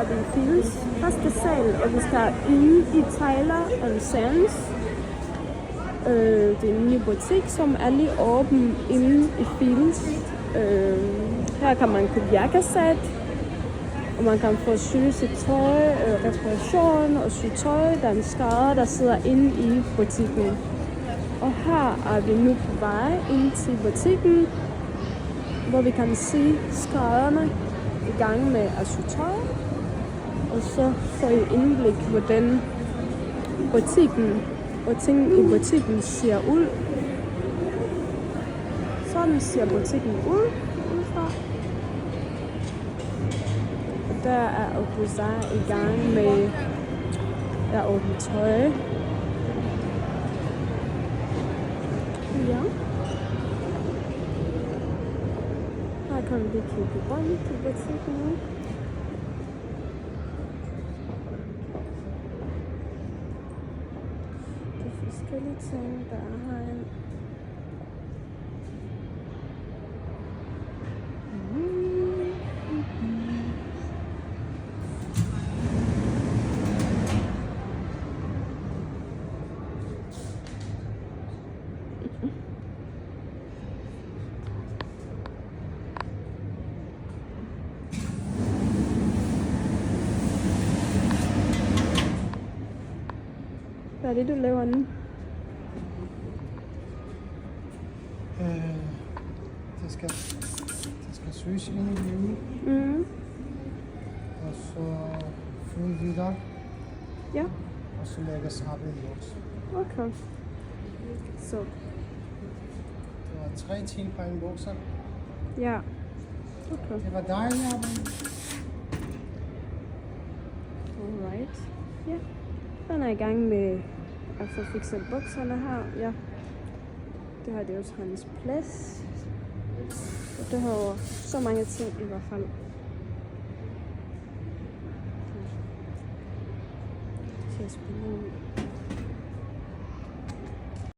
er vi i Fields første sal, og vi skal ind i Taylor & Sands. Det er en ny butik, som er lige åben inde i Fields. Her kan man købe jakkesæt, og man kan få syet sit tøj, reparation og sy tøj. Der er en skrædder, der sidder inde i butikken. Og her er vi nu på vej ind til butikken, hvor vi kan se skrædderne i gang med at sy tøj. Og så får I indblik, hvordan butikken og ting i butikken ser ud. Sådan ser butikken udefra. Og der er Augustin i gang med at åbne tøj. Ja. Her kan vi kigge rundt i butikken. Det er forskellige ting, der er herinde. Hvad er det, du laver nu? Det skal søges ind i livet. Og så fylde videre. Ja. Og så lægge sammen i vores. Okay. Så. Det var 3 ting på en bukser. Ja. Okay. Det var dejligt arbejde. Alright. Ja. Den er i gang med at få fikset bukserne her. Ja. Det her det er også hans plads. Og det har så mange ting i hvert fald. Det ser spændende ud.